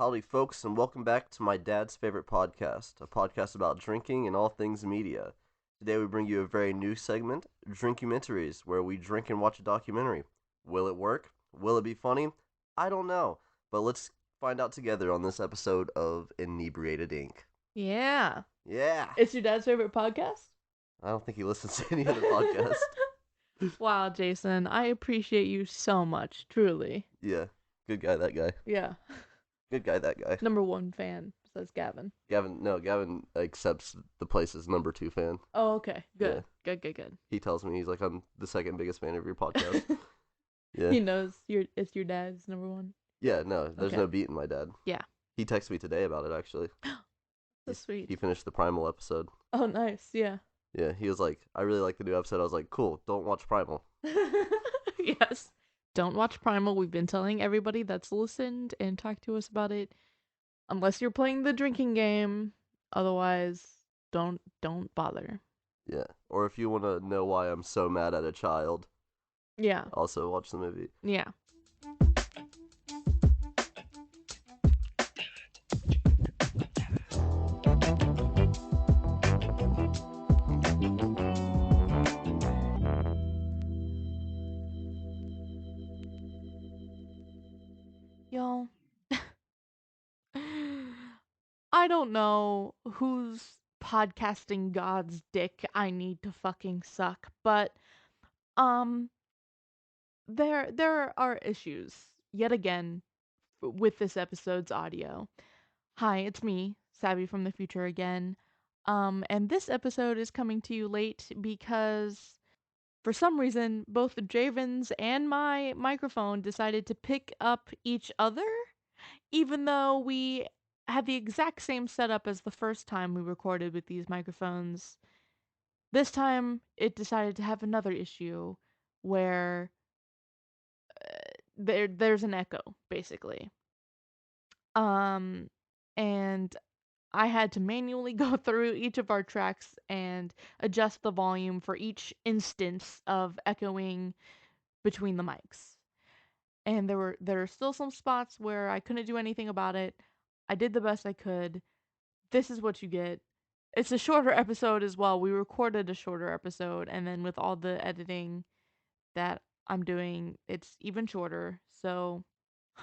Howdy, folks, and welcome back to my dad's favorite podcast, a podcast about drinking and all things media. Today we bring you a very new segment, Drinkumentaries, where we drink and watch a documentary. Will it work? Will it be funny? I don't know, but let's find out together on this episode of Inebriated Inc. Yeah. Yeah! It's your dad's favorite podcast? I don't think he listens to any other podcast. Wow, Jason, I appreciate you so much, truly. Yeah, good guy, that guy. Yeah. Good guy, that guy. Number one fan, says Gavin. Gavin accepts the place as number 2 fan. Oh, okay. Good. Yeah. Good. He tells me, he's like, I'm the second biggest fan of your podcast. Yeah. He knows it's your dad's number one. Yeah, no, there's Okay. no beating my dad. Yeah. He texted me today about it, actually. So sweet. He finished the Primal episode. Oh, nice. Yeah. Yeah, he was like, I really like the new episode. I was like, cool, don't watch Primal. Yes. Don't watch Primal. We've been telling everybody that's listened and talked to us about it. Unless you're playing the drinking game. Otherwise, don't bother. Yeah, or if you want to know why I'm so mad at a child, Yeah. also watch the movie. Yeah. Y'all, I don't know whose podcasting god's dick I need to fucking suck, but um there are issues yet again with this episode's audio. Hi, it's me, Savvy from the future again. And this episode is coming to you late because for some reason both Javen's and my microphone decided to pick up each other even though we had the exact same setup as the first time we recorded with these microphones. This time it decided to have another issue where there's an echo basically. And I had to manually go through each of our tracks and adjust the volume for each instance of echoing between the mics. And there are still some spots where I couldn't do anything about it. I did the best I could. This is what you get. It's a shorter episode as well. We recorded a shorter episode, and then with all the editing that I'm doing, it's even shorter. So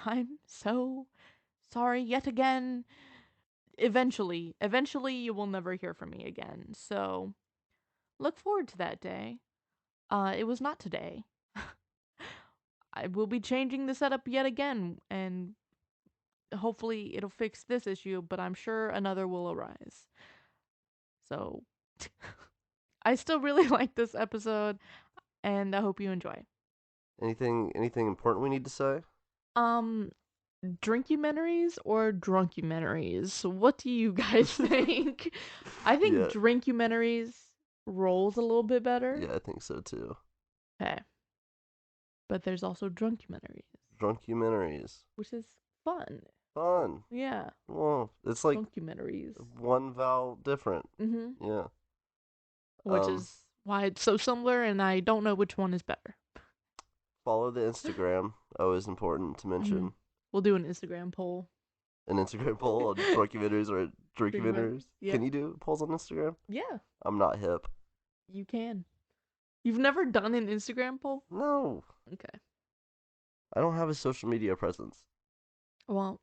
I'm so sorry yet again. Eventually, you will never hear from me again. So look forward to that day. It was not today. I will be changing the setup yet again, and hopefully it'll fix this issue, but I'm sure another will arise. So I still really like this episode, and I hope you enjoy. Anything important we need to say? Drinkumentaries or drunkumentaries? What do you guys think? I think Yeah. drinkumentaries rolls a little bit better. Yeah, I think so too. Okay. But there's also drunkumentaries, Drunkumentaries. which is fun. Fun. Yeah. Well, it's like Drunkumentaries. one vowel different. Mm-hmm. Yeah. Which is why it's so similar, and I don't know which one is better. Follow the Instagram. Always important to mention. Mhm. We'll do an Instagram poll. An Instagram poll on drunkumentaries or drinkumentaries. Yeah. Can you do polls on Instagram? Yeah, I'm not hip. you can. You've never done an Instagram poll? No. Okay. I don't have a social media presence. Well,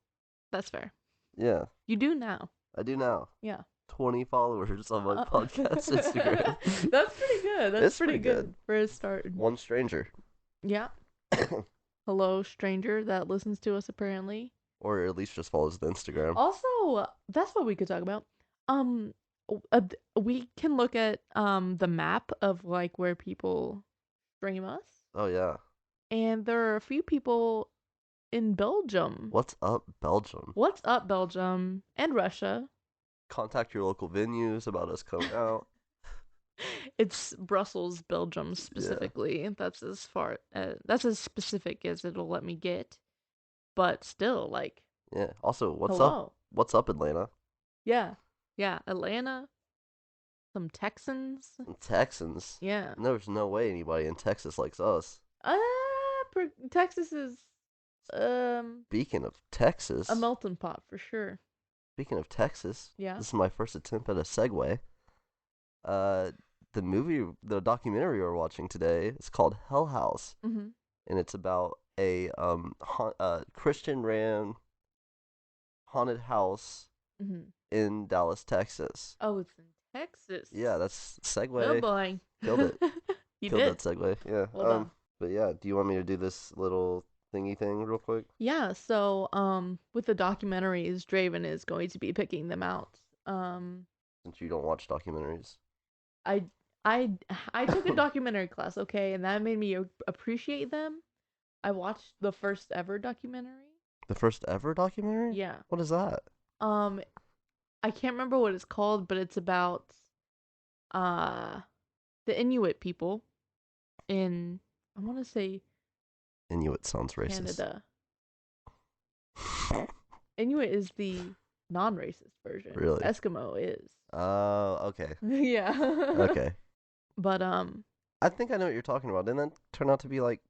that's fair. Yeah. You do now. I do now. Yeah. 20 followers on my podcast Instagram. That's pretty good. That's It's pretty pretty good for a start. One stranger. Yeah. Hello, stranger that listens to us apparently. Or at least just follows the Instagram. Also, that's what we could talk about. We can look at the map of like where people stream us, Oh, yeah. and there are a few people in Belgium. What's up, Belgium? What's up, Belgium and Russia? Contact your local venues about us coming out. It's Brussels, Belgium specifically. That's that's as specific as it'll let me get. But still, like, Yeah. Also, what's hello. up? What's up, Atlanta? Yeah. Yeah, Atlanta. Some Texans. Texans. Yeah. There's no way anybody in Texas likes us. Texas is Um, Speaking of a Texas, melting pot for sure. this Yeah. is my first attempt at a segue. Uh, the documentary we're watching today is called Hell House, Mhm. and it's about a Christian ran haunted house Mhm. in Dallas, Texas. Oh, it's in Texas. Yeah, that's Oh segue. boy. Killed it. You Killed did. that segue. Yeah. Well done. But yeah, do you want me to do this little thingy thing real quick? Yeah, so with the documentaries, Draven is going to be picking them out. Um Since you don't watch documentaries. I I I took a documentary class, okay, and that made me appreciate them. I watched the first ever documentary. The first ever documentary? Yeah. What is that? Um I can't remember what it's called, but it's about uh the Inuit people in, I want to say, Inuit sounds racist. Canada. Inuit is the non-racist version. Really? Eskimo is. Oh, okay. Yeah. Okay. But I think I know what you're talking about. Didn't that turn out to be like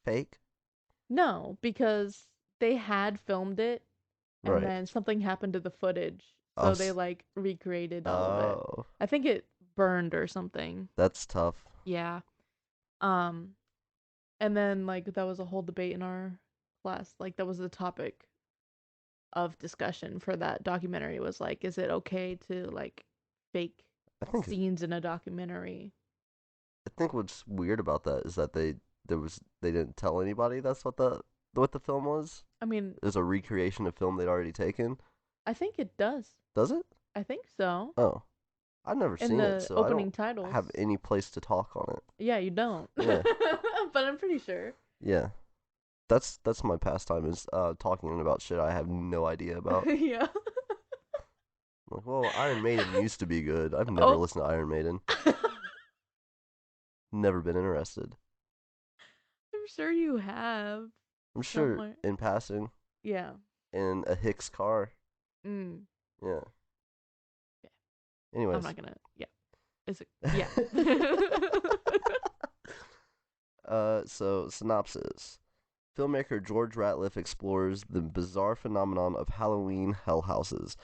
fake? no, because they had filmed it and Right. then something happened to the footage. So they Us. like recreated all of it. Oh, I think it burned or something. that's tough. Yeah. Um and then like that was a whole debate in our class. Like that was the topic of discussion for that documentary, was like, is it okay to like fake I think scenes in a documentary? I think what's weird about that is that they didn't tell anybody that's what the film was. I mean, It was a recreation of film they'd already taken. I think it does. Does it? I think so. Oh, I've never In seen it, the so I don't opening titles. have any place to talk on it. Yeah, you don't. Yeah, But I'm pretty sure. yeah. That's my pastime is talking about shit I have no idea about. Yeah. I'm like, well, Iron Maiden used to be good. I've never Oh. listened to Iron Maiden. Never been interested. I'm sure you have I'm sure somewhere. in passing Yeah. in a Hicks car. Mm. Yeah. Yeah. I'm Anyways, not gonna. Yeah. Is it? Yeah. so synopsis. Filmmaker George Ratliff explores the bizarre phenomenon of Halloween hell houses.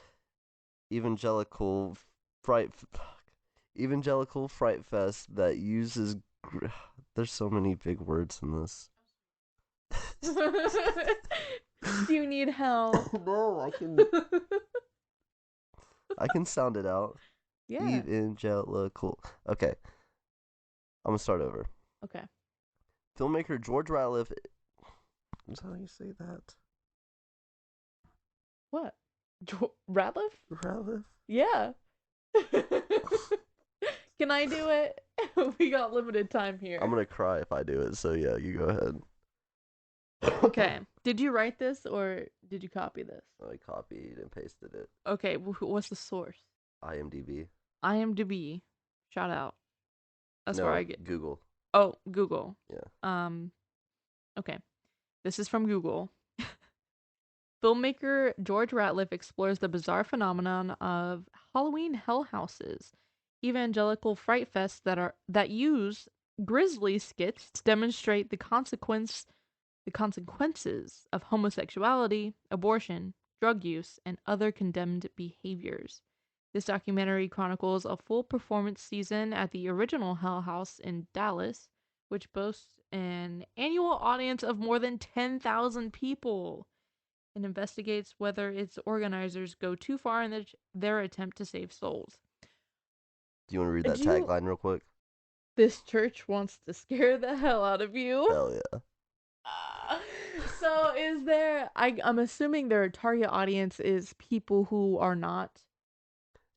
Evangelical fright evangelical fright fest that uses there's so many big words in this. Do you need help? No, I can sound it out. Yeah. Evangelical. Okay, I'm gonna start over. Okay. Filmmaker George Ratliff. Is that how you say that? What? Ratliff? Ratliff? Yeah. Can I do it? We got limited time here. I'm gonna cry if I do it, so yeah, you go ahead. Okay. Did you write this or did you copy this? I copied and pasted it. Okay. What's the source? IMDb. IMDb. Shout out. That's where No, I get. Google. Oh, Google. Yeah. Okay. This is from Google. Filmmaker George Ratliff explores the bizarre phenomenon of Halloween hell houses, evangelical fright fests that use grisly skits to demonstrate the consequences of homosexuality, abortion, drug use, and other condemned behaviors. This documentary chronicles a full performance season at the original Hell House in Dallas, which boasts an annual audience of more than 10,000 people, and investigates whether its organizers go too far in their attempt to save souls. Do you want to read that Do you? tagline real quick? This church wants to scare the hell out of you. Hell yeah. So is there? I'm assuming their target audience is people who are not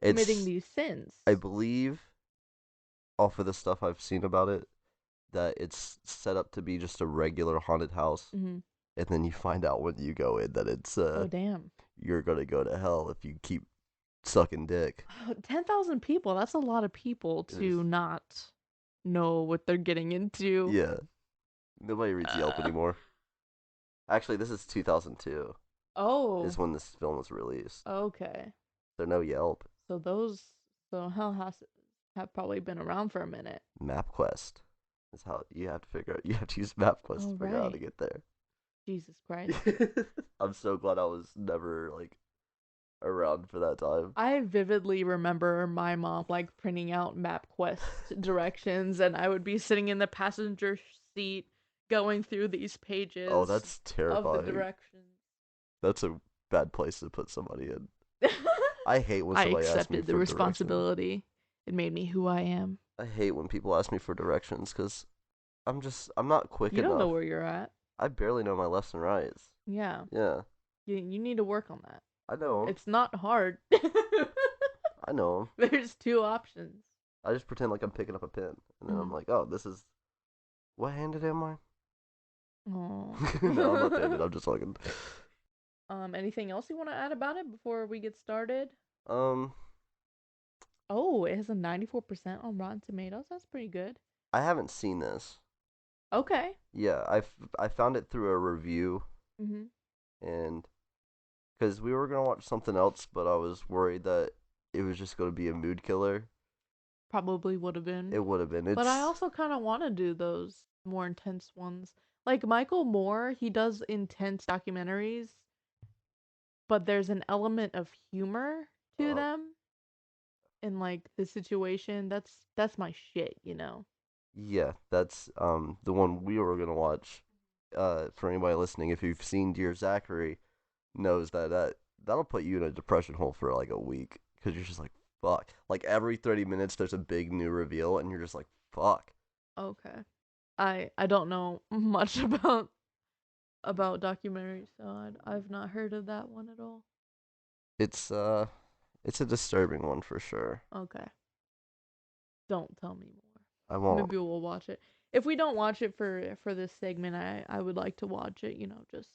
committing It's, these sins. I believe, off of the stuff I've seen about it, that it's set up to be just a regular haunted house, Mm-hmm. and then you find out when you go in that it's Oh damn! you're gonna go to hell if you keep sucking dick. 10,000 people. That's a lot of people to not know what they're getting into. Yeah. Nobody reads Yelp anymore. Actually, this is 2002. Oh. Is when this film was released. Okay. So no Yelp. So Hell Houses have probably been around for a minute. MapQuest is how you have to figure out. You have to use MapQuest Oh, to figure out how to right. get there. Jesus Christ. I'm so glad I was never like around for that time. I vividly remember my mom like printing out MapQuest directions, and I would be sitting in the passenger seat going through these Oh, pages that's of the terrifying. directions. That's a bad place to put somebody in. I hate when I somebody asks me accepted the for directions. responsibility. It made me who I am. I hate when people ask me for directions because I'm not quick You don't know enough. where you're at. I barely know my lefts and rights. Yeah. Yeah, You need to work on that. I know 'em. It's not hard. I know 'em. There's two options. I just pretend like I'm picking up a pen, and then I'm Mm. like, oh, this is what handed am I? Oh. No, I'm left-handed. I'm just fucking. Anything else you want to add about it before we get started? Um, Oh, it has a 94% on Rotten Tomatoes. That's pretty good. I haven't seen this. Okay. Yeah, I found it through a review, Mhm. and because we were gonna watch something else, but I was worried that it was just gonna be a mood killer. Probably would have been. It would have been. But I It's also kind of want to do those more intense ones. Like Michael Moore, he does intense documentaries, but there's an element of humor to uh, them in like the situation. That's my shit, you know. yeah, that's the one we were gonna watch. For anybody listening, if you've seen Dear Zachary, knows that'll put you in a depression hole for like a week because you're just like fuck. Like every 30 minutes, there's a big new reveal, and you're just like fuck. Okay. I don't know much about documentaries, so I've not heard of that one at all. It's it's a disturbing one for sure. Okay. Don't tell me more. I won't. Maybe we'll watch it. If we don't watch it for this segment, I would like to watch it, you know, just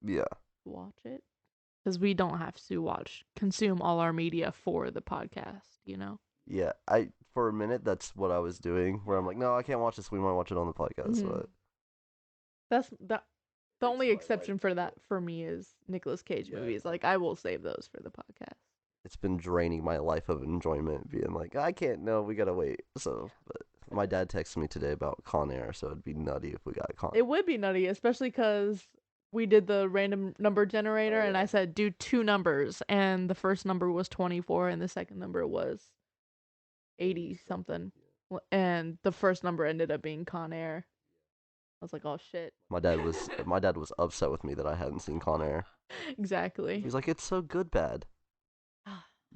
Yeah, watch it cuz we don't have to consume all our media for the podcast, you know. yeah. I for a minute that's what I was doing, where I'm like, no, I can't watch this. We might watch it on the podcast, Mhm. but That's the only exception for that for me is Nicolas Cage movies. Like I will save those for the podcast. it's been draining my life of enjoyment. Being like, I can't. No, we gotta wait. So, but my dad texted me today about Con Air, so it'd be nutty if we got Con. It would be nutty, especially because we did the random number generator, and I said do two numbers, and the first number was 24, and the second number was 80 something, and the first number ended up being Con Air. I was like, oh shit. My dad was upset with me that I hadn't seen Con Air. Exactly. He's like, it's so good, bad.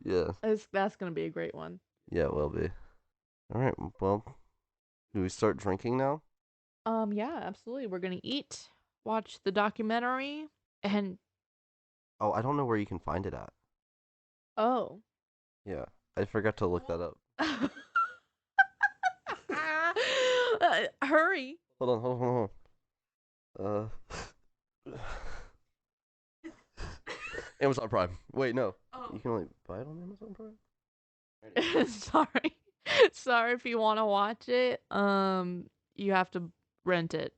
Yeah, That's gonna be a great one. yeah, it will be. All right, well, do we start drinking now? Yeah, absolutely. We're gonna eat, watch the documentary, and Oh, I don't know where you can find it at. oh. Yeah, I forgot to look that up. Hurry. Hold on. Amazon Prime. Wait, no. Oh. You can only buy it on Amazon Prime? Sorry. Sorry if you want to watch it. You have to rent it.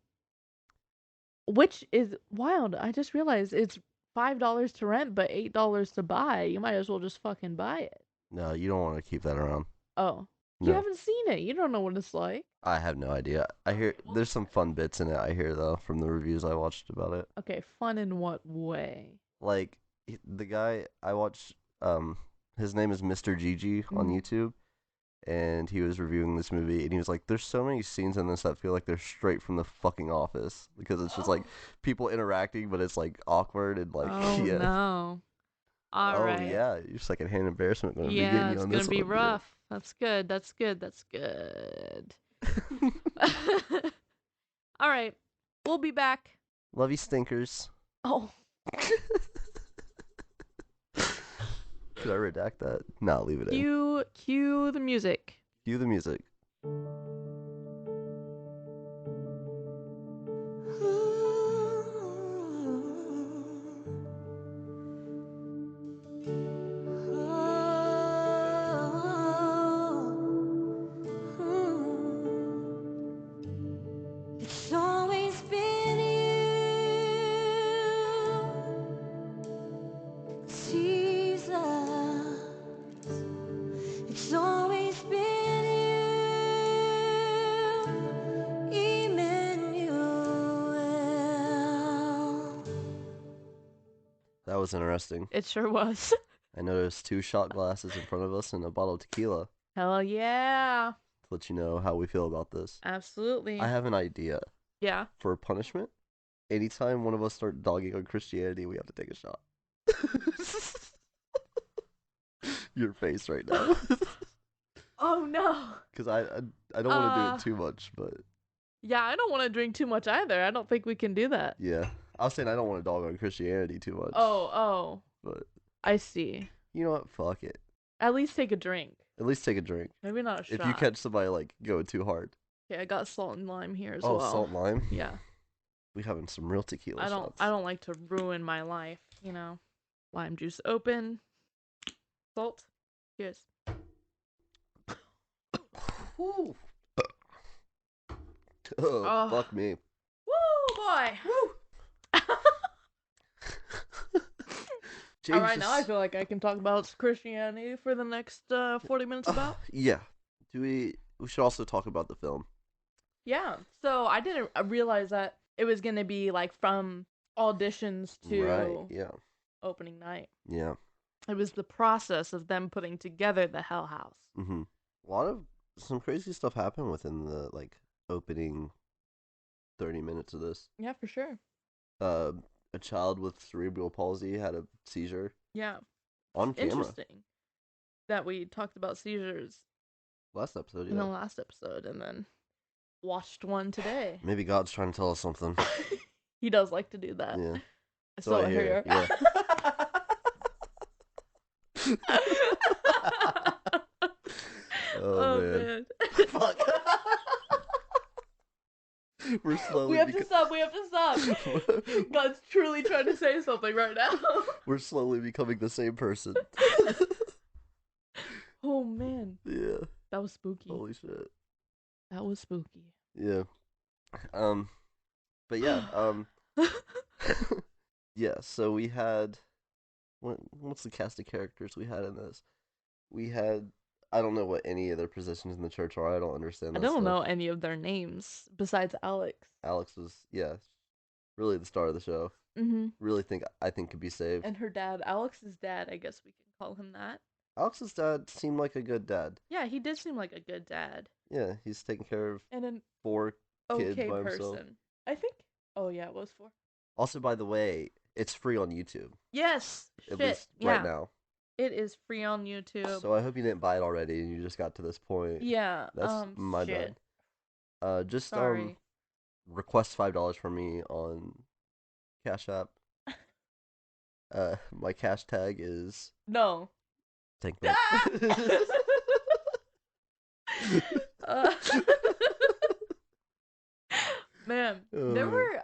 Which is wild. I just realized it's $5 to rent but $8 to buy. You might as well just fucking buy it. No, you don't want to keep that around. Oh. You No, haven't seen it. You don't know what it's like. I have no idea. I hear there's some fun bits in it. I hear though from the reviews I watched about it. Okay, fun in what way? Like the guy I watched, his name is Mr. Gigi on Mhm. YouTube, and he was reviewing this movie, and he was like, "There's so many scenes in this that feel like they're straight from the fucking Office because it's just like people interacting, but it's like awkward and like Oh yeah." no. All Oh right. yeah, your secondhand embarrassment gonna be Yeah, getting you it's on gonna this be one. Yeah. rough. That's good. That's good. That's good. All right. We'll be back. Love you, stinkers. Oh. Should I redact that? No, leave it in. Cue the music. Cue the music. It's always been you, Jesus. It's always been you, Emmanuel. was interesting. It sure was. I noticed 2 shot glasses in front of us and a bottle of tequila Hell yeah. to let you know how we feel about this. Absolutely. I have an idea Yeah. for punishment. Anytime one of us start dogging on Christianity, we have to take a shot. Your face right now. Oh no. Because I don't want to do it too much, but Yeah, I don't want to drink too much either. I don't think we can do that. yeah. I was saying I don't want to dog on Christianity too much. Oh. But I see. you know what? Fuck it. At least take a drink. At least take a drink. Maybe not a shot. If you catch somebody like going too hard. Okay, I got salt and lime here as Oh, well. salt and lime? Yeah. We having some real tequila I shots. don't like to ruin my life, you know. Lime juice open. Salt. Cheers. Woo. Oh, fuck me. Woo, boy. All right, now I feel like I can talk about Christianity for the next 40 minutes about. Yeah. We should also talk about the film. Yeah. So I didn't realize that it was going to be like from auditions to opening night. Yeah. It was the process of them putting together the Hell House. Mm-hmm. Some crazy stuff happened within the like opening 30 minutes of this. Yeah, for sure. A child with cerebral palsy had a seizure. Yeah. On camera. Interesting that we talked about seizures Last episode, in the last episode, and then watched one today. Maybe God's trying to tell us something. He does like to do that. Yeah. So I hear. Yeah. Oh man. Fuck. We're slowly. We have to stop. God's truly trying to say something right now. We're slowly becoming the same person. Oh man. Yeah. That was spooky. Holy shit. That was spooky. Yeah. But yeah. Yeah. So we had. What's the cast of characters we had in this? We had. I don't know what any of their positions in the church are. I don't understand. I don't know any of their names besides Alex. Alex was really the star of the show. Mm-hmm. I think could be saved. And her dad, Alex's dad, I guess we can call him that. Alex's dad seemed like a good dad. Yeah, he did seem like a good dad. Yeah, he's taking care of and an 4 kids okay by person. himself. I think. Oh yeah, it was 4. Also, by the way, it's free on YouTube. Yes. At least right now. It is free on YouTube. So I hope you didn't buy it already and you just got to this point. Yeah. That's my bad. Sorry. Request $5 from me on Cash App. My cash tag is no. Thank you. Man, there were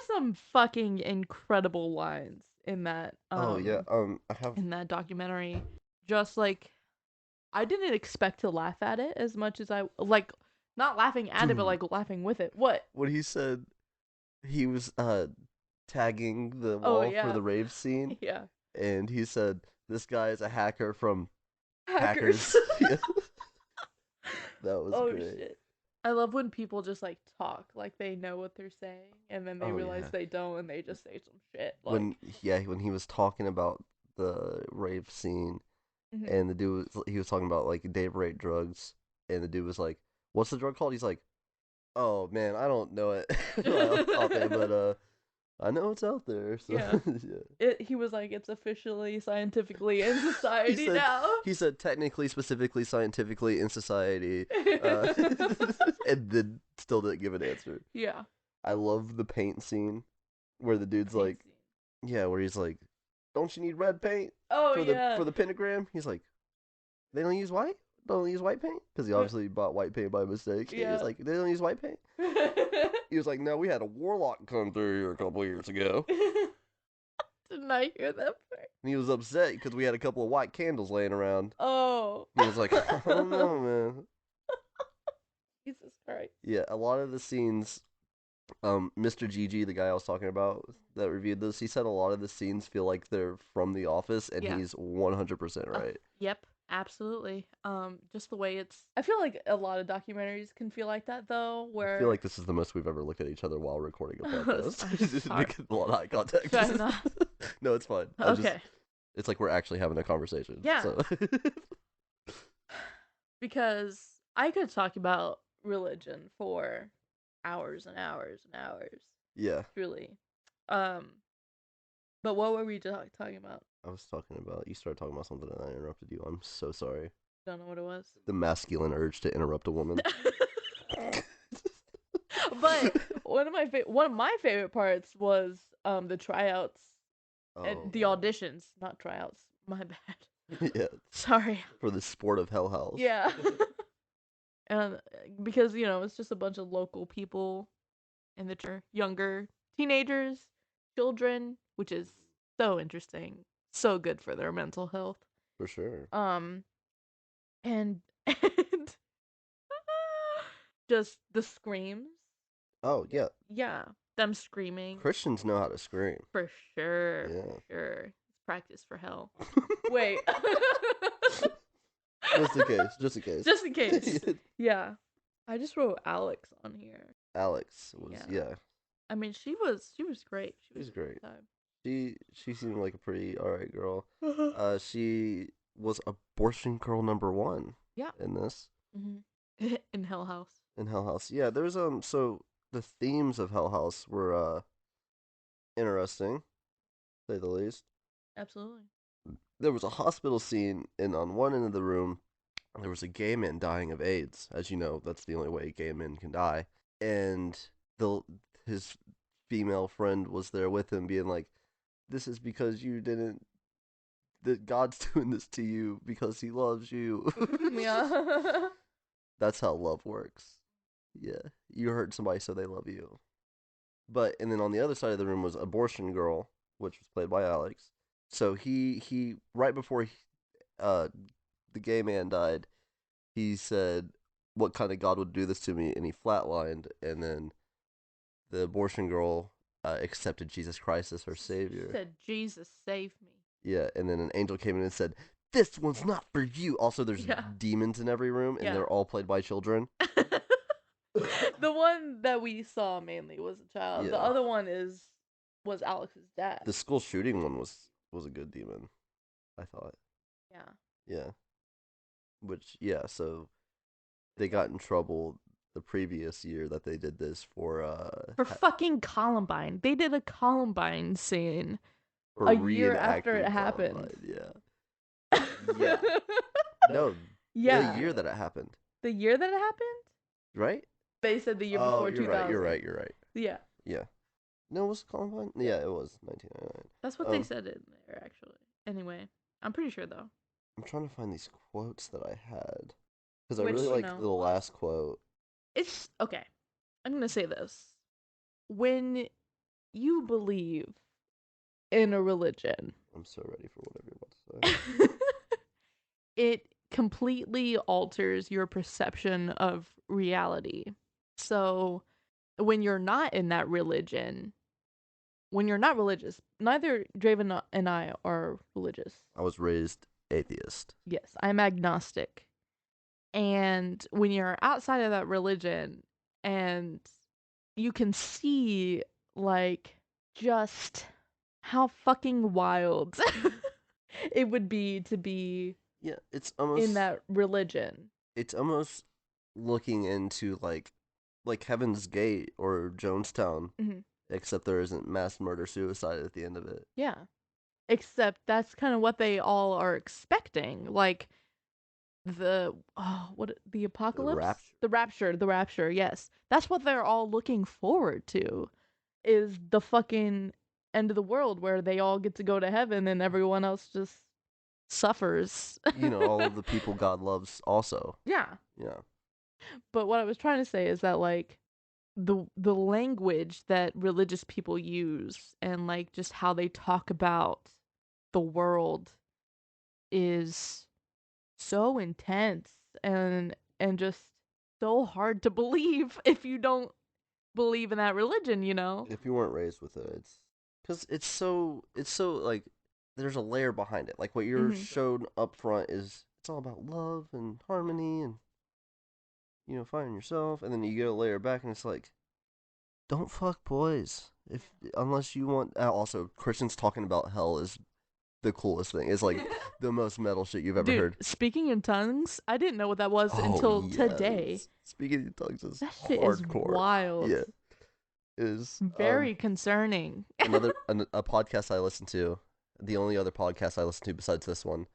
some fucking incredible lines in that. In that documentary, just like I didn't expect to laugh at it as much as I like, not laughing at it, but like laughing with it. What? When he said he was tagging the wall for the rave scene. Yeah. And he said this guy is a hacker from Hackers. Yeah. That was great. Shit. I love when people just like talk like they know what they're saying and then they realize they don't and they just say some shit. Like... When he was talking about the rave scene and the dude he was talking about like Dave rate drugs and the dude was like, "What's the drug called?" He's like, "Oh man, I don't know it." But I know it's out there. So. Yeah. He was like, it's officially scientifically in society now. He said technically, specifically, scientifically in society. And then still didn't give an answer. Yeah. I love the paint scene where the dude's where he's like, "Don't you need red paint for the pentagram?" He's like, "They don't use white? Don't use white paint?" Because he obviously bought white paint by mistake. Yeah. He was like, "They don't use white paint?" He was like, "No, we had a warlock come through here a couple of years ago." Didn't I hear that part? And he was upset because we had a couple of white candles laying around. Oh. He was like, "I don't know, man." Jesus Christ. Yeah, a lot of the scenes, Mr. Gigi, the guy I was talking about that reviewed this, he said a lot of the scenes feel like they're from The Office, and he's 100% right. Yep. Absolutely. Just the way it's. I feel like a lot of documentaries can feel like that though, where I feel like this is the most we've ever looked at each other while recording a podcast. Sorry. Making a lot of eye contact. Should I not? No, it's fine. Okay. It's like we're actually having a conversation. Yeah. So. Because I could talk about religion for hours and hours and hours. Yeah. Truly. But what were we talking about? I was talking about, you started talking about something and I interrupted you. I'm so sorry. Don't know what it was. The masculine urge to interrupt a woman. But one of my favorite parts was the tryouts and the auditions, not tryouts. My bad. Yeah. Sorry. For the sport of Hell House. Yeah. And because it's just a bunch of local people in the younger teenagers, children, which is so interesting, so good for their mental health. For sure. And just the screams. Oh, yeah. Yeah, them screaming. Christians know how to scream. For sure. Yeah. For sure. It's practice for hell. Wait. Just in case. Just in case. Just in case. Yeah. I just wrote Alex on here. Alex was, yeah. I mean, she was great. She was great. She seemed like a pretty alright girl. She was abortion girl number 1. Yeah. In this. Mm-hmm. In Hell House. In Hell House. Yeah, there's so the themes of Hell House were interesting, to say the least. Absolutely. There was a hospital scene, and on one end of the room, there was a gay man dying of AIDS. As you know, that's the only way gay men can die. And his female friend was there with him, being like, "This is because you didn't. That God's doing this to you because He loves you." Yeah. That's how love works. Yeah, you hurt somebody so they love you. And then on the other side of the room was Abortion Girl, which was played by Alex. So he right before the gay man died, he said, "What kind of God would do this to me?" And he flatlined, and then the abortion girl accepted Jesus Christ as her savior. She said, "Jesus, save me." Yeah, and then an angel came in and said, "This one's not for you." Also, there's demons in every room, and they're all played by children. The one that we saw mainly was a child. Yeah. The other one was Alex's dad. The school shooting one was a good demon, I thought. Yeah. Yeah. So they got in trouble the previous year that they did this for fucking Columbine. They did a Columbine scene a year after it happened. Yeah. Yeah. No. Yeah. The year that it happened. The year that it happened? Right? They said the year before 2000. You're right. Yeah. Yeah. No, was it Columbine? Yeah, it was 1999. That's what they said in there, actually. Anyway, I'm pretty sure, though. I'm trying to find these quotes that I had. Because I really like the last quote. It's, okay. I'm going to say this. When you believe in a religion. I'm so ready for whatever you're about to say. It completely alters your perception of reality. So when you're not in that religion, when you're not religious, neither Draven and I are religious. I was raised atheist. Yes, I'm agnostic. And when you're outside of that religion and you can see, like, just how fucking wild it would be to be it's almost in that religion. It's almost looking into like Heaven's Gate or Jonestown, except there isn't mass murder suicide at the end of it. Yeah, except that's kind of what they all are expecting, like the apocalypse, the rapture. Yes, that's what they're all looking forward to, is the fucking end of the world where they all get to go to heaven and everyone else just suffers. All of the people God loves also. Yeah. But what I was trying to say is that, like, the language that religious people use and, like, just how they talk about the world is so intense and just so hard to believe if you don't believe in that religion, If you weren't raised with it, it's because it's so like there's a layer behind it. Like what you're shown up front is it's all about love and harmony and finding yourself. And then you go layer back and it's like, don't fuck boys if unless you want. Also, Christians talking about hell is the coolest thing. It's like the most metal shit you've ever Dude, heard. speaking in tongues, I didn't know what that was Oh until yes. today. Speaking in tongues is That shit hardcore. is wild. Yeah, is very concerning. a podcast I listen to. The only other podcast I listen to besides this one,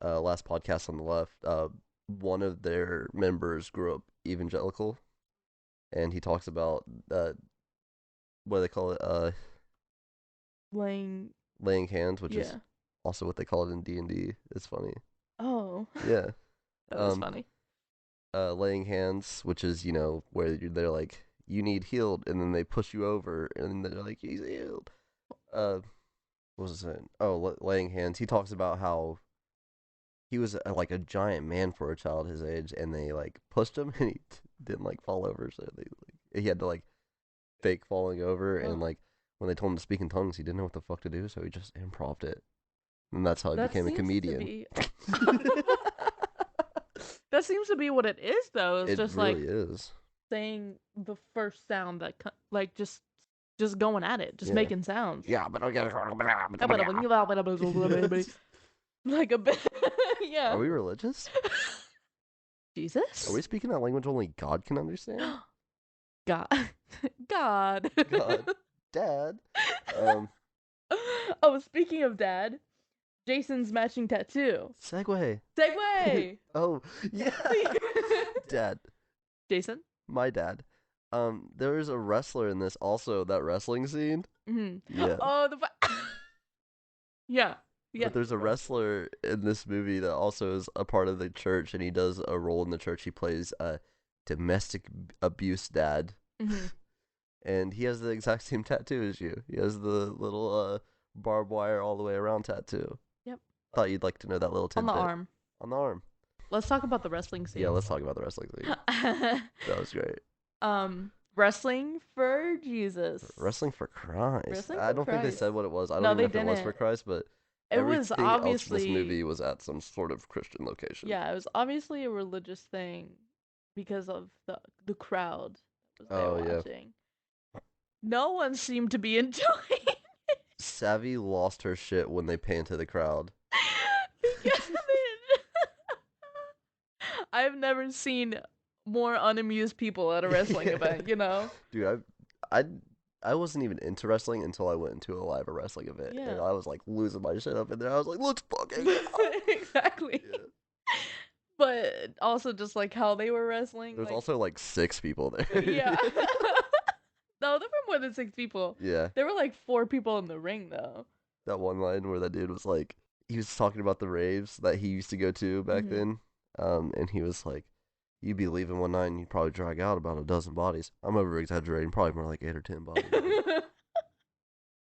last podcast on the left. One of their members grew up evangelical, and he talks about what do they call it? Laying hands, which is also what they call it in D&D. It's funny. Oh. Yeah. That is funny. Laying hands, which is, where they're like, you need healed, and then they push you over, and they're like, he's healed. What was it? Oh, laying hands. He talks about how he was like a giant man for a child his age, and they like pushed him, and he didn't like fall over, so he had to like fake falling over, and like when they told him to speak in tongues, he didn't know what the fuck to do, so he just improv'd it, and that's how he became a comedian. That seems to be what it is, though. It's just really like is saying the first sound that like just going at it, just making sounds. Yeah, but I get like a bit. Yeah. Are we religious? Jesus? Are we speaking that language only God can understand? God. God. Dad. Oh, speaking of dad, Jason's matching tattoo. Segue. Oh, yeah. Dad. Jason? My dad. There was a wrestler in this also, that wrestling scene. Mm-hmm. Yeah. Oh, yeah. But there's a wrestler in this movie that also is a part of the church, and he does a role in the church. He plays a domestic abuse dad. Mm-hmm. And he has the exact same tattoo as you. He has the little barbed wire all the way around tattoo. Yep. Thought you'd like to know that little tidbit. On the arm. Let's talk about the wrestling scene. Yeah, let's talk about the wrestling scene. That was great. Wrestling for Jesus. Wrestling for Christ. Wrestling I don't think they said what it was. I don't even know if it was for Christ, but it was obviously else in this movie was at some sort of Christian location. Yeah, it was obviously a religious thing because of the crowd that was there watching. No one seemed to be enjoying it. Savvy lost her shit when they panned to the crowd. I've never seen more unamused people at a wrestling event, Dude, I wasn't even into wrestling until I went into a live wrestling event. Yeah. And I was like losing my shit up in there. I was like, let's fucking go. Exactly. Yeah. But also just like how they were wrestling. There's also like 6 people there. Yeah. No, there were more than 6 people. Yeah. There were like 4 people in the ring though. That one line where that dude was like, he was talking about the raves that he used to go to back then. And he was like, you'd be leaving one night and you'd probably drag out about a dozen bodies. I'm over exaggerating, probably more like 8 or 10 bodies.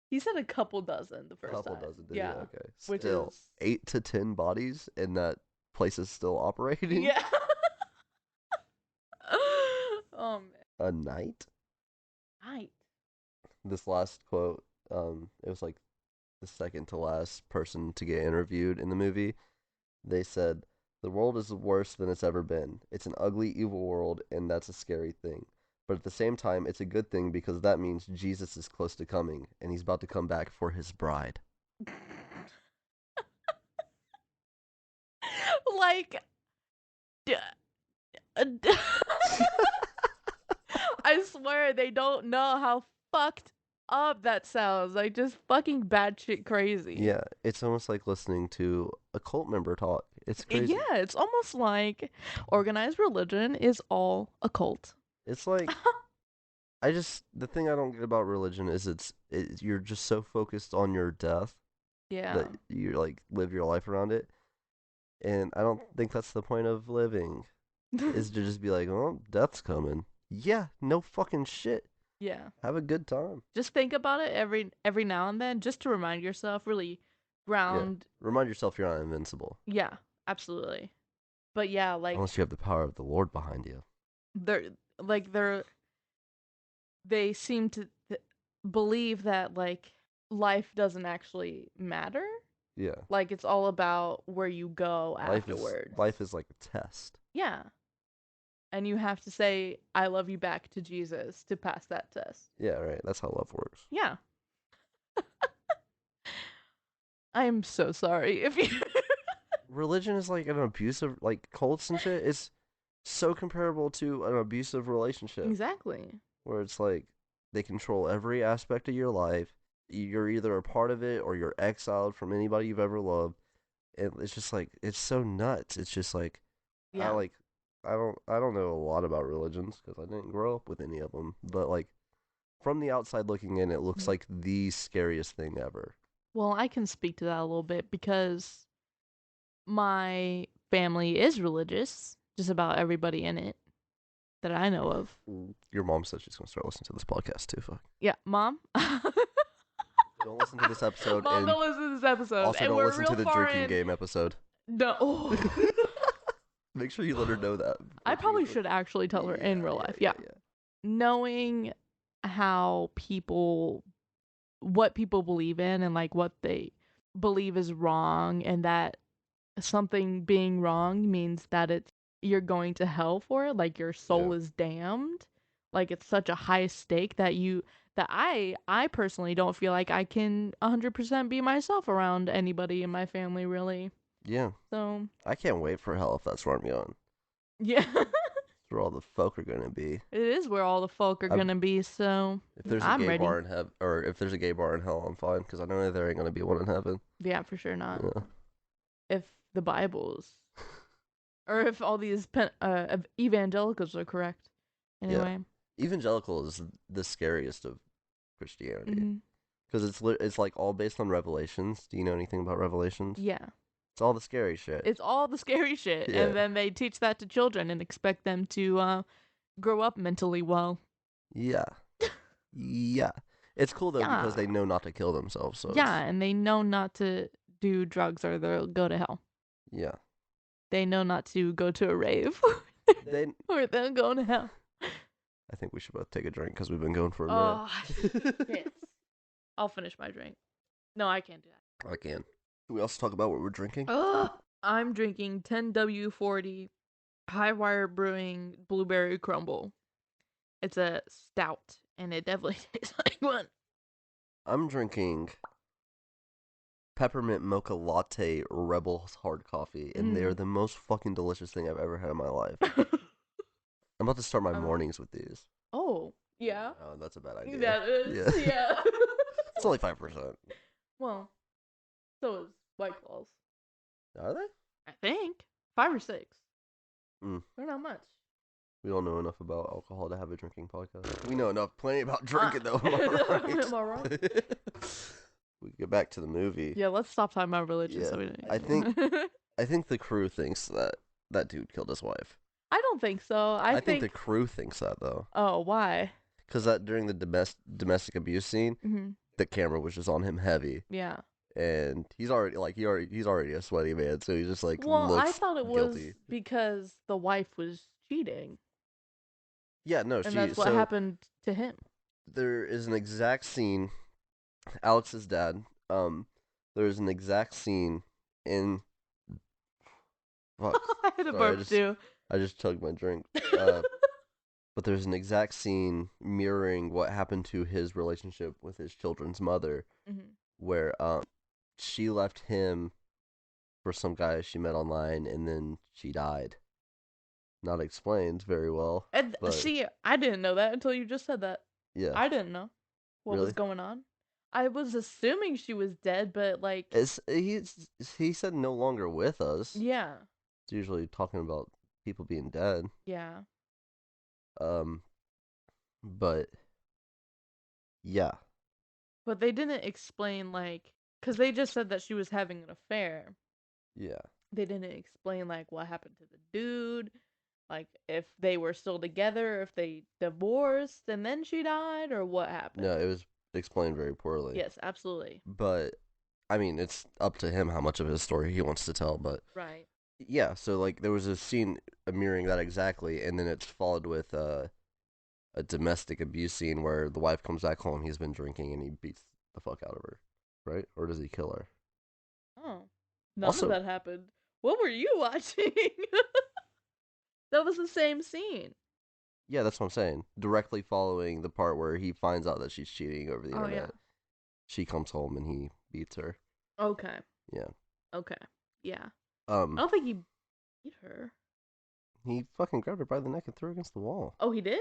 He said a couple dozen the first time. Dozen, yeah. Okay. Which still, is 8 to 10 bodies and that place is still operating? Yeah. Oh, man. A night? This last quote, it was like the second to last person to get interviewed in the movie. They said, the world is worse than it's ever been. It's an ugly, evil world, and that's a scary thing. But at the same time, it's a good thing because that means Jesus is close to coming, and he's about to come back for his bride. Like, I swear they don't know how fucked up that sounds. Like, just fucking batshit crazy. Yeah, it's almost like listening to a cult member talk. It's crazy. Yeah, it's almost like organized religion is all a cult. It's like, the thing I don't get about religion is you're just so focused on your death. Yeah. That you like live your life around it. And I don't think that's the point of living. Is to just be like, oh, death's coming. Yeah, no fucking shit. Yeah. Have a good time. Just think about it every now and then, just to remind yourself, really ground. Yeah. Remind yourself you're not invincible. Yeah, absolutely. But yeah, like, unless you have the power of the Lord behind you. They seem to believe that like life doesn't actually matter. Yeah. Like, it's all about where you go afterwards. Life is like a test. Yeah. And you have to say, I love you back to Jesus to pass that test. Yeah, right. That's how love works. Yeah. I am so sorry if you... Religion is like an abusive, like cults and shit. It's so comparable to an abusive relationship. Exactly. Where it's like they control every aspect of your life. You're either a part of it or you're exiled from anybody you've ever loved. And it's just like it's so nuts. It's just like Yeah. I don't know a lot about religions because I didn't grow up with any of them. But like from the outside looking in, it looks like the scariest thing ever. Well, I can speak to that a little bit because my family is religious. Just about everybody in it that I know of. Your mom said she's gonna start listening to this podcast too. Fuck. Yeah, Mom. Don't listen to this episode. Mom, and don't listen to this episode. Also, and don't we're listen real to the far drinking in. game episode. No. Make sure you let her know that. I probably should actually tell her in real life. Yeah. Knowing how what people believe in and like what they believe is wrong, and that something being wrong means that you're going to hell for it, like your soul is damned. Like it's such a high stake that I personally don't feel like I can 100% be myself around anybody in my family, really. Yeah. So I can't wait for hell if that's where I'm going. yeah. That's where all the folk are gonna be. It is where all the folk are gonna be, so if there's a I'm gay ready. bar in heaven, or if there's a gay bar in hell, I'm fine because I know there ain't gonna be one in heaven. Yeah, for sure not. Yeah. If the Bibles, or if all these evangelicals are correct. Anyway, evangelical is the scariest of Christianity mhm. because it's like all based on Revelations. Do you know anything about Revelations? Yeah, It's all the scary shit. it's all the scary shit, Yeah. and then they teach that to children and expect them to grow up mentally well. Yeah. Yeah. It's cool though because they Yeah. know not to kill themselves. So Yeah, and they know not to do drugs or they'll go to hell. yeah. They know not to go to a rave They. or they'll go to hell. I think we should both take a drink because we've been going for a Oh, minute. yes. I'll finish my drink. No, I can't do that. I can. Can we also talk about what we're drinking? Ugh. I'm drinking 10W40 High Wire Brewing Blueberry Crumble. It's a stout, and it definitely tastes like one. I'm drinking peppermint mocha latte Rebel hard coffee, and they are the most fucking delicious thing I've ever had in my life. I'm about to start my mornings with these. Oh, yeah. Oh, that's a bad idea. That is, yeah. It's only 5%. Well, so is White Claws. Are they? I think 5 or 6. Mm. They're not much. We don't know enough about alcohol to have a drinking podcast. We know plenty about drinking, though. Am I right? Am I right? We get back to the movie. Yeah, let's stop talking about religion. Yeah. So we don't... I think the crew thinks that dude killed his wife. I don't think so. I think the crew thinks that though. Oh, why? Because during the domestic abuse scene, the camera was just on him heavy. Yeah. And he's already a sweaty man, so he's just like Well, looks I thought it guilty. was because the wife was cheating. Yeah, no, and that's what happened to him. There is an exact scene. Alex's dad. There's an exact scene in. Fuck. I had a burp too. I just chugged my drink. But there's an exact scene mirroring what happened to his relationship with his children's mother, where she left him for some guy she met online, and then she died. Not explained very well. And see, I didn't know that until you just said that. Yeah. I didn't know what was going on. I was assuming she was dead, but like he said no longer with us. Yeah. It's usually talking about people being dead. Yeah. But yeah. But they didn't explain because they just said that she was having an affair. Yeah. They didn't explain what happened to the dude, if they were still together, if they divorced and then she died, or what happened. No, it was explained very poorly. Yes, absolutely. But I mean, it's up to him how much of his story he wants to tell, but right. Yeah, so there was a scene mirroring that exactly, and then it's followed with a domestic abuse scene where the wife comes back home, he's been drinking, and he beats the fuck out of her, right? Or does he kill her? Oh. None Also, of that happened. What were you watching? That was the same scene. yeah, that's what I'm saying. Directly following the part where he finds out that she's cheating over the Oh, internet. She comes home and he beats her. Okay. Yeah. Okay. Yeah. I Um, don't think he beat her. he fucking grabbed her by the neck and threw her against the wall. Oh, he did?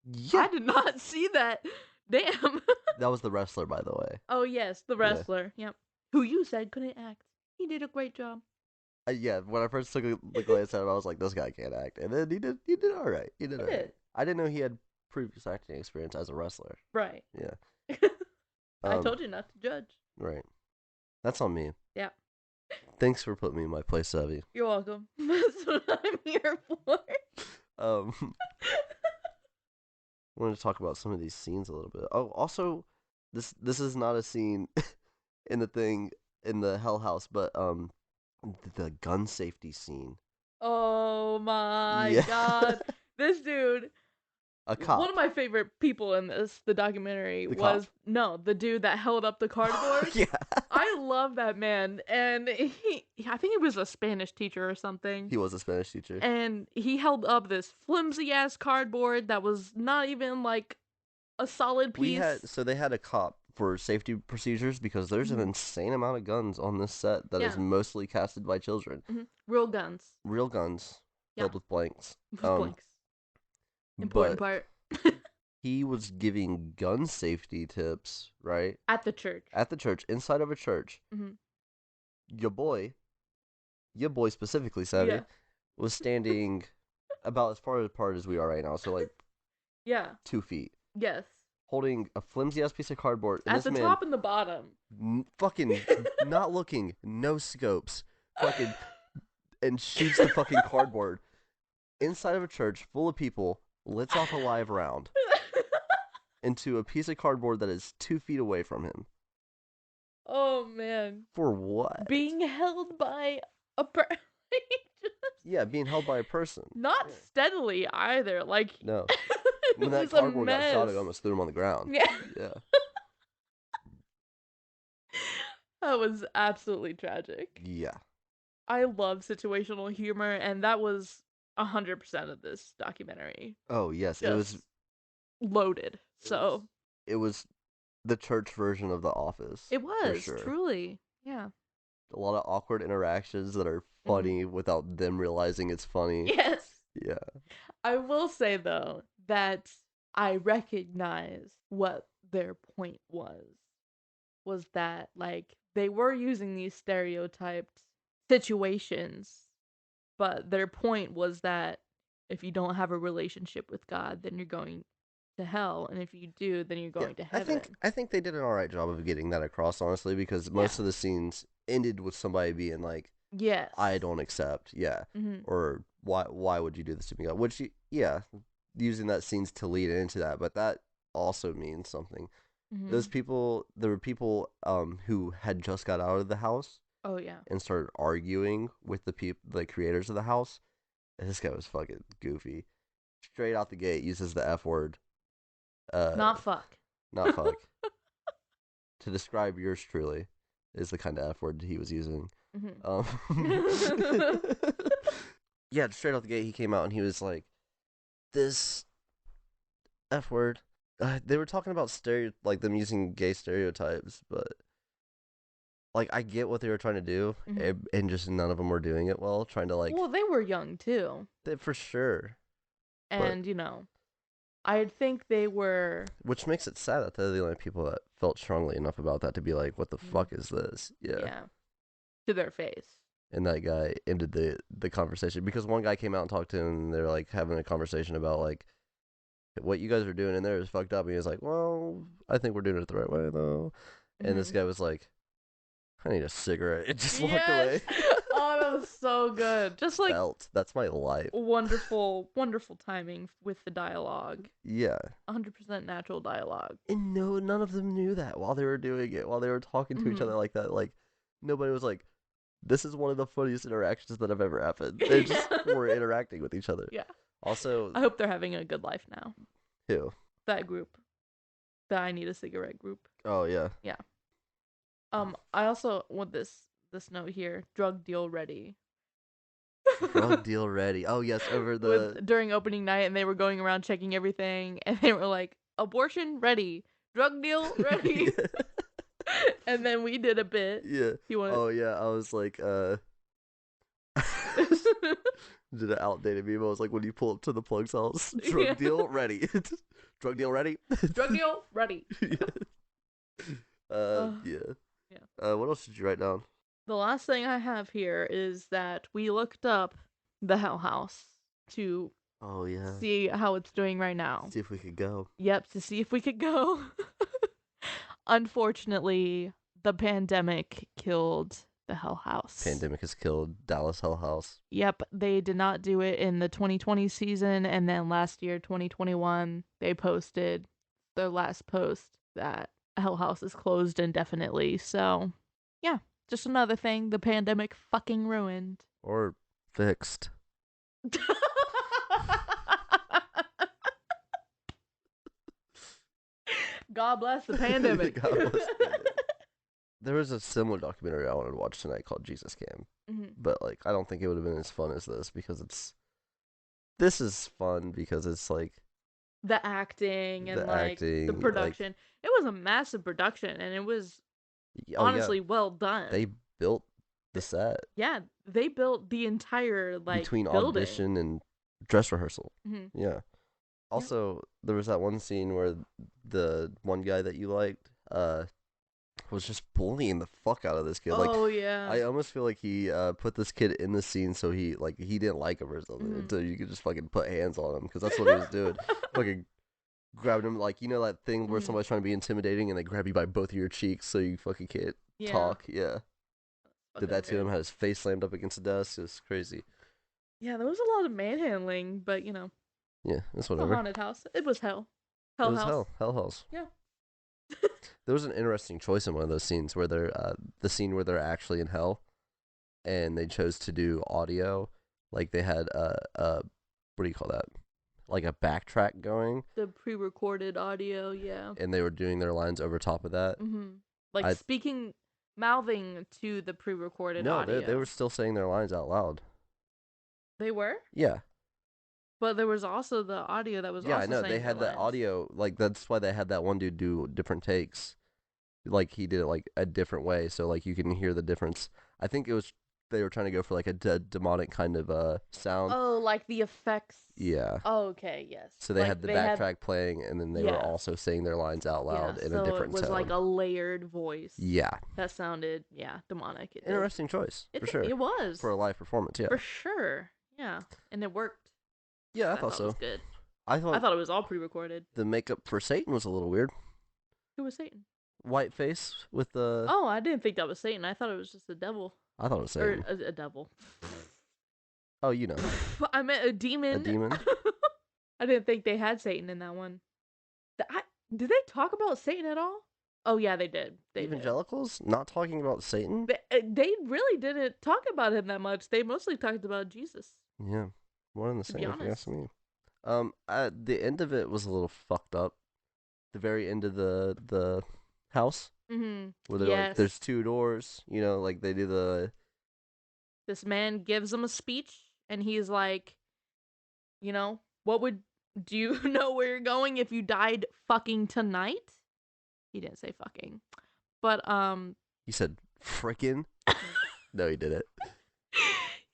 Yeah. I did not see that. Damn. That was the wrestler, by the way. Oh, yes, the Yeah. wrestler. Yep. Who you said couldn't act. He did a great job. Yeah, when I first took a glance at him, I was like, this guy can't act. And then he did all right. He did all right. did. I didn't know he had previous acting experience as a wrestler. Right. Yeah. I told you not to judge. Right. That's on me. Yeah. Thanks for putting me in my place, Abby. You're welcome. That's what I'm here for. I wanted to talk about some of these scenes a little bit. Oh, also, this is not a scene in the Hell House, but the gun safety scene. Oh my Yeah. god. This dude, A cop. one of my favorite people in the documentary The was cop? no, the dude that held up the cardboard. Yeah. I love that man, and I think he was a Spanish teacher or something. He was a Spanish teacher. And he held up this flimsy ass cardboard that was not even like a solid piece. They had a cop for safety procedures because there's an insane amount of guns on this set that is mostly casted by children. Real guns. Real guns filled with blanks. Blanks. Important part. He was giving gun safety tips, right? At the church. At the church, inside of a church. Mm-hmm. Your boy specifically, Savvy, was standing about as far apart as we are right now, so like 2 feet. Yes. Holding a flimsy ass piece of cardboard. And at the top and the bottom. Fucking not looking, no scopes, fucking, and shoots the fucking cardboard inside of a church full of people, lets off a live round into a piece of cardboard that is 2 feet away from him. Oh man. For what? Being held by a Yeah, being held by a person. Not steadily either. Like no. When that cardboard got shot, it almost threw him on the ground. Yeah. Yeah. That was absolutely tragic. Yeah. I love situational humor, and that was 100% of this documentary. Oh yes, it was loaded. So it was the church version of The Office. it was for sure. truly, yeah. A lot of awkward interactions that are funny without them realizing it's funny. Yes. Yeah. I will say though that I recognize what their point was that like they were using these stereotyped situations, but their point was that if you don't have a relationship with God, then you're going to hell, and if you do, then you're going to heaven. I think they did an alright job of getting that across, honestly, because most of the scenes ended with somebody being like, yes, I don't accept, or why would you do this to me, God? Which, using that scenes to lead into that, but that also means something. Those people, there were people who had just got out of the house. Oh yeah. And started arguing with the creators of the house. And this guy was fucking goofy. Straight out the gate uses the F word. Not fuck. Not fuck. To describe yours truly is the kind of F word he was using. Yeah, straight out the gate he came out and he was like, this F word. They were talking about them using gay stereotypes, but like I get what they were trying to do, and just none of them were doing it well. Trying to like. Well, they were young too. For sure. And I think they were. Which makes it sad that they're the only people that felt strongly enough about that to be like, "What the fuck is this?" Yeah. Yeah. To their face. And that guy ended the conversation because one guy came out and talked to him, and they're like having a conversation about like. What you guys are doing in there is fucked up. And he was like, well, I think we're doing it the right way, though. And this guy was like, I need a cigarette. And just walked away. Oh, that was so good. Just like... That's my life. Wonderful, wonderful timing with the dialogue. Yeah. 100% natural dialogue. And none of them knew that while they were doing it, while they were talking to each other like that. Like, nobody was like, this is one of the funniest interactions that have ever happened. They just were interacting with each other. Yeah. Also, I hope they're having a good life now. Who? That group. The I Need a Cigarette group. Oh, yeah. Yeah. I also want this this note here. Drug deal ready. Drug deal ready. Oh yes, over the During opening night, and they were going around checking everything, and they were like, "Abortion ready, drug deal ready." And then we did a bit. Yeah. You want? Oh yeah, I was like, did an outdated meme. I was like, when you pull up to the plug's house, drug Yeah. deal ready. Drug deal ready. Drug deal ready. Yeah. Yeah. What else did you write down? The last thing I have here is that we looked up the Hell House to Oh yeah. see how it's doing right now. See if we could go. Yep, to see if we could go. Unfortunately, the pandemic killed the Hell House. Pandemic has killed Dallas Hell House. Yep, they did not do it in the 2020 season, and then last year, 2021, they posted their last post that Hell House is closed indefinitely. So, yeah, just another thing the pandemic fucking ruined. Or fixed. God bless the pandemic. God bless the pandemic. There was a similar documentary I wanted to watch tonight called Jesus Cam. Mhm. But like I don't think it would have been as fun as this because this is fun because it's like The acting and The like acting, the like- production. It was a massive production, and it was oh, honestly yeah, well done. they built the set Yeah, they built the entire like between building. audition and dress rehearsal. Mhm. Yeah. Also, there was that one scene where the one guy that you liked was just bullying the fuck out of this kid. Like Oh yeah. I almost feel like he put this kid in the scene so he didn't like him or something Mhm. until you could just fucking put hands on him because that's what he was doing. Fucking grabbed him like that thing where Mhm. somebody's trying to be intimidating and they grab you by both of your cheeks so you fucking can't Yeah. talk. Yeah. Fucking Did that to weird. him. Had his face slammed up against the desk. It was crazy. Yeah, there was a lot of manhandling, but Yeah, that's it's a whatever. haunted house. It was hell. It Hell was house. Hell house. Yeah. There was an interesting choice in one of those scenes where they're the scene where they're actually in hell, and they chose to do audio. Like they had what do you call that? Like a backtrack going, The pre-recorded audio, yeah. and they were doing their lines over top of that. Mhm. Like I- speaking, mouthing to the pre-recorded No, audio. they were still saying their lines out loud. They were, Yeah, but there was also the audio that was yeah, also I know. saying They had their that lines. audio. Like that's why they had that one dude do different takes. Like he did it like a different way, so like you can hear the difference. I think it was they were trying to go for like a demonic kind of sound. Oh, like the effects. Yeah. Oh, okay, yes. So they Like, had the backtrack playing, and then they were Yeah. also saying their lines out loud yeah, in so a different it was tone. like a layered voice. Yeah, That sounded, demonic. It did. interesting choice for sure. It was. For a live performance, yeah. For sure. Yeah. And it worked. Yeah, I I thought It so. was good. I I thought thought it was all pre-recorded. the makeup for Satan was a little weird. Who was Satan? White face with the. Oh, I didn't think that was Satan. I thought it was just a devil. I thought it was Or Satan. a devil. Oh, you know, I meant a demon. a demon. I didn't think they had Satan in that one. Did they talk about Satan at all? Oh yeah, they did. They did. Evangelicals not talking about Satan. They really didn't talk about him that much. They mostly talked about Jesus. Yeah, one and the To be same. If you ask honest. me. At the end of it was a little fucked up. The very end of the house Mm-hmm. where they're like, there's two doors. Like they do the. This man gives him a speech, and he's like, what would do you know where you're going if you died fucking tonight? He didn't say fucking, but He said frickin'. No, he didn't.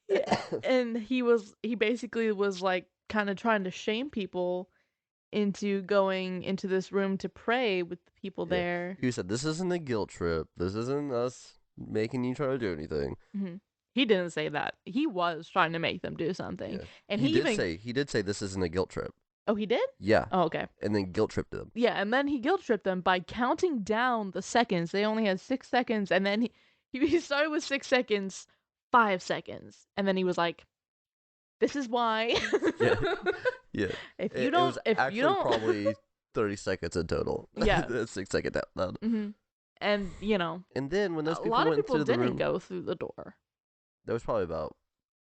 yeah, and he basically was like kind of trying to shame people into going into this room to pray with the people Yeah. there. He said, "This isn't a guilt trip. This isn't us making you try to do anything." Mm-hmm. He didn't say that. He was trying to make them do something, Yeah. and he he did say this isn't a guilt trip. Oh, he did? Yeah, Oh, okay. and then guilt tripped them. Yeah, and then he guilt tripped them by counting down the seconds. They only had 6 seconds, and then he started with 6 seconds, 5 seconds, and then he was like, "This is why." Yeah. Yeah. If It you don't, was if actually you don't, probably 30 seconds in total. Yeah. 6 second down. hmm And And then when those a people lot of went people through the didn't room, go through the door. there was probably about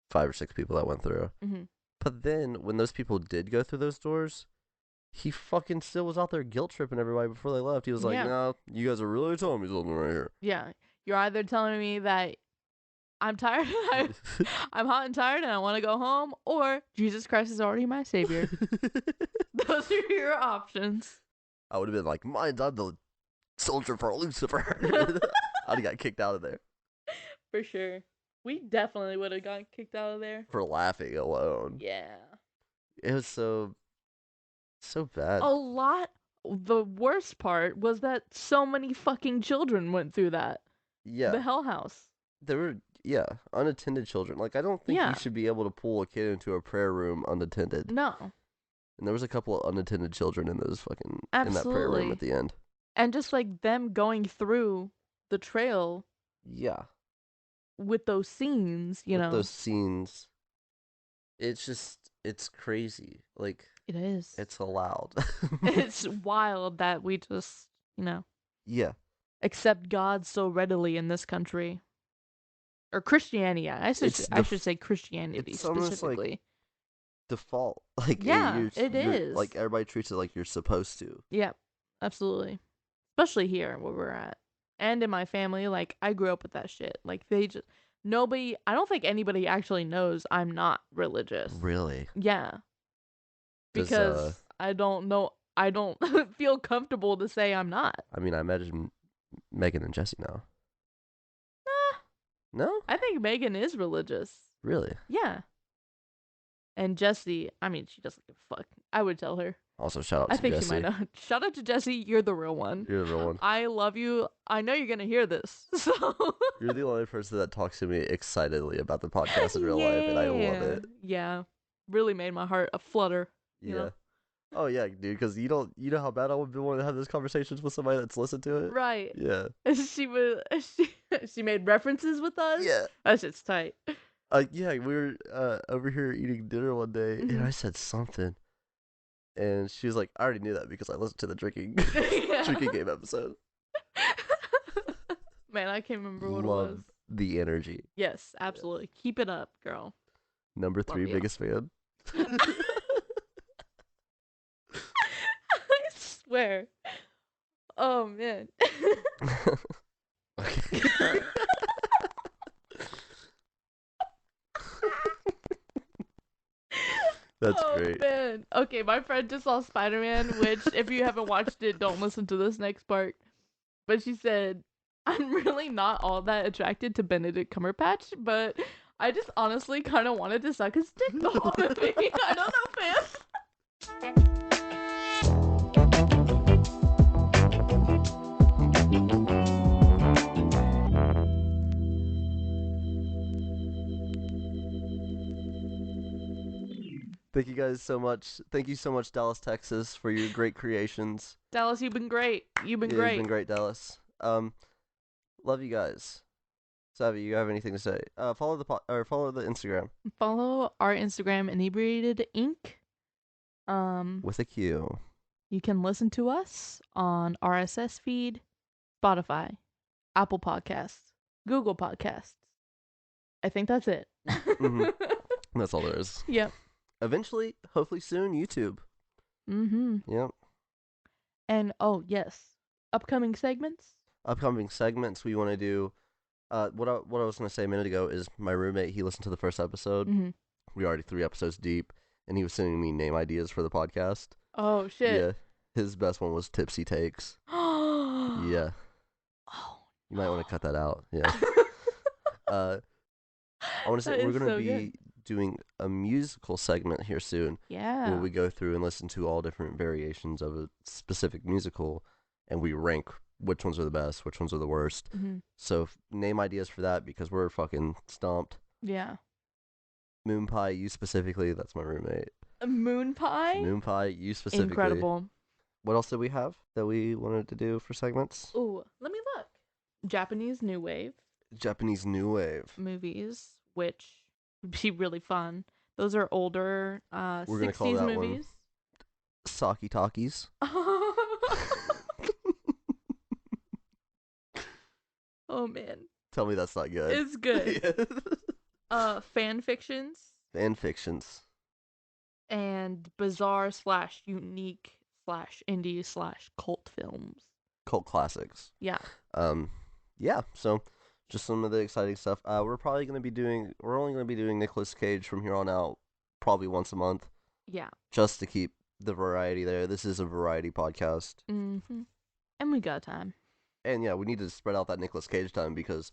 5 or 6 people that went through. hmm But then when those people did go through those doors, he fucking still was out there guilt tripping everybody before they left. He was like, Yeah. "No, you guys are really telling me something right here." Yeah, you're either telling me that I'm tired. I'm hot and tired, and I want to go home. Or Jesus Christ is already my savior. Those are your options. I would have been like, I'm the soldier for Lucifer. I'd have got kicked out of there. For sure. We definitely would have gotten kicked out of there. For laughing alone. Yeah. It was so bad. The worst part was that so many fucking children went through that. Yeah. The Hell House. There were, unattended children. Like, I don't think you should be able to pull a kid into a prayer room unattended. No. And there was a couple of unattended children in those fucking, Absolutely. in that prayer room at the end. And just like them going through the trail. Yeah. With those scenes, you know. Those scenes. It's crazy. Like, it is. It's allowed. It's wild that we just, Yeah. accept God so readily in this country. Or Christianity. I should say Christianity it's almost specifically. like default. Like, yeah, it you're, is. like, everybody treats it like you're supposed to. Yeah, absolutely. Especially here where we're at. And in my family, like, I grew up with that shit. Like, I don't think anybody actually knows I'm not religious. Really? Yeah. Because I don't know, I don't feel comfortable to say I'm not. I mean, I imagine Megan and Jesse know. No? I think Megan is religious. Really? Yeah. And Jessie, I mean, she doesn't give a fuck. I would tell her. Also, shout out to Jesse. I think she might know. Shout out to Jessie. You're the real one. You're the real one. I love you. I know you're going to hear this. So you're the only person that talks to me excitedly about the podcast in real life, and I love it. Yeah. Really made my heart a flutter. Yeah. You know? Oh, yeah, dude, because you know how bad I would be wanting to have those conversations with somebody that's listened to it? Right. Yeah. She made references with us? Yeah. That shit's tight. Yeah, we were over here eating dinner one day, and I said something. And she was like, I already knew that because I listened to the drinking game episode. Man, I can't remember what Love it was. The energy. Yes, absolutely. Yes. Keep it up, girl. Number 3 biggest fan. I swear. Oh, man. Okay. That's great. Man. Okay, my friend just saw Spider-Man, which, if you haven't watched it, don't listen to this next part. But she said, I'm really not all that attracted to Benedict Cumberbatch, but I just honestly kind of wanted to suck his dick the whole movie. I don't know, fam. Thank you guys so much. Thank you so much, Dallas, Texas, for your great creations. Dallas, you've been great. You've been great. You've been great, Dallas. Love you guys. Savvy, you have anything to say? Follow the Instagram. Follow our Instagram, Inebriated Inq. With a Q. You can listen to us on RSS feed, Spotify, Apple Podcasts, Google Podcasts. I think that's it. Mm-hmm. That's all there is. Yep. Eventually, hopefully soon, YouTube. Mm-hmm. Yep. And, oh, yes. Upcoming segments? Upcoming segments we want to do. What I was going to say a minute ago is my roommate, he listened to the first episode. Mm-hmm. We're already 3 episodes deep, and he was sending me name ideas for the podcast. Oh, shit. Yeah. His best one was Tipsy Takes. Yeah. Oh. You might want to cut that out. Yeah. I want to say we're going to be doing a musical segment here soon. Yeah. Where we go through and listen to all different variations of a specific musical, and we rank which ones are the best, which ones are the worst. Mm-hmm. So name ideas for that because we're fucking stumped. Yeah. Moon Pie, you specifically. That's my roommate. Moon Pie? Moon Pie, you specifically. Incredible. What else did we have that we wanted to do for segments? Ooh, let me look. Japanese New Wave. Japanese New Wave. Movies, which would be really fun. Those are older We're 60s gonna call that movies. Saki Takis. Oh, man. Tell me that's not good. It's good. Fan fictions. Fan fictions. And bizarre / unique / indie / cult films. Cult classics. Yeah. Yeah, so just some of the exciting stuff. We're only gonna be doing Nicolas Cage from here on out, probably once a month, Yeah. just to keep the variety there. This is a variety podcast, Mm-hmm. And we got time. and yeah, we need to spread out that Nicolas Cage time because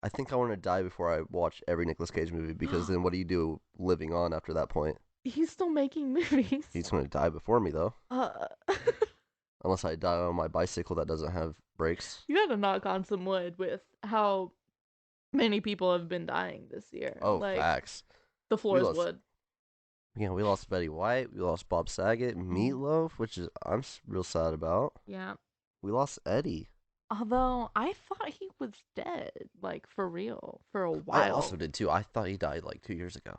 I think I want to die before I watch every Nicolas Cage movie. Because then, what do you do living on after that point? He's still making movies. He's gonna die before me though, Uh, unless I die on my bicycle that doesn't have brakes. you gotta knock on some wood with how many people have been dying this year. Oh, like, facts. the floor's lost- wood. Yeah, we lost Betty White. We lost Bob Saget, Meatloaf, which is I'm real sad about. Yeah. We lost Eddie. Although I thought he was dead, like for real, for a I while. also did too. I thought he died like 2 years ago.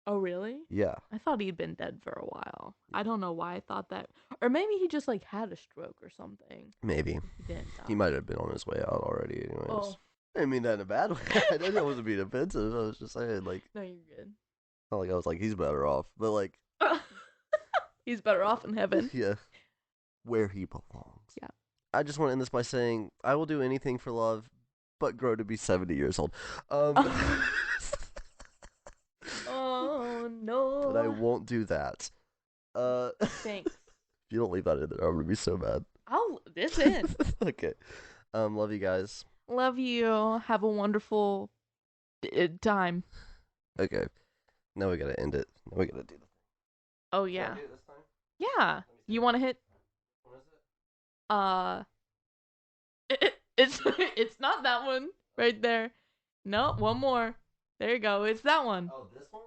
Oh really? Yeah. I thought he'd been dead for a while. I don't know why I thought that, or maybe he just like had a stroke or something. Maybe. He didn't die. He might have been on his way out already, anyways. Oh I didn't mean that in a bad way. I didn't wasn't being offensive. I was just saying, like, no, you're good. not like I was like, he's better off. But, like, He's better off in heaven. yeah, where he belongs. Yeah. I just want to end this by saying, I will do anything for love, but grow to be 70 years old. Oh no. But I won't do that. Thanks. If you don't leave that in there, I'm going to be so mad. I'll this in. Okay. Love you guys. Love you. Have a wonderful time. Okay. Now we got to end it. Now we got to do the Oh yeah. Should I do it this time? Yeah. You want to hit? What is it? It's not that one right there. No, one more. There you go. It's that one. Oh, this one?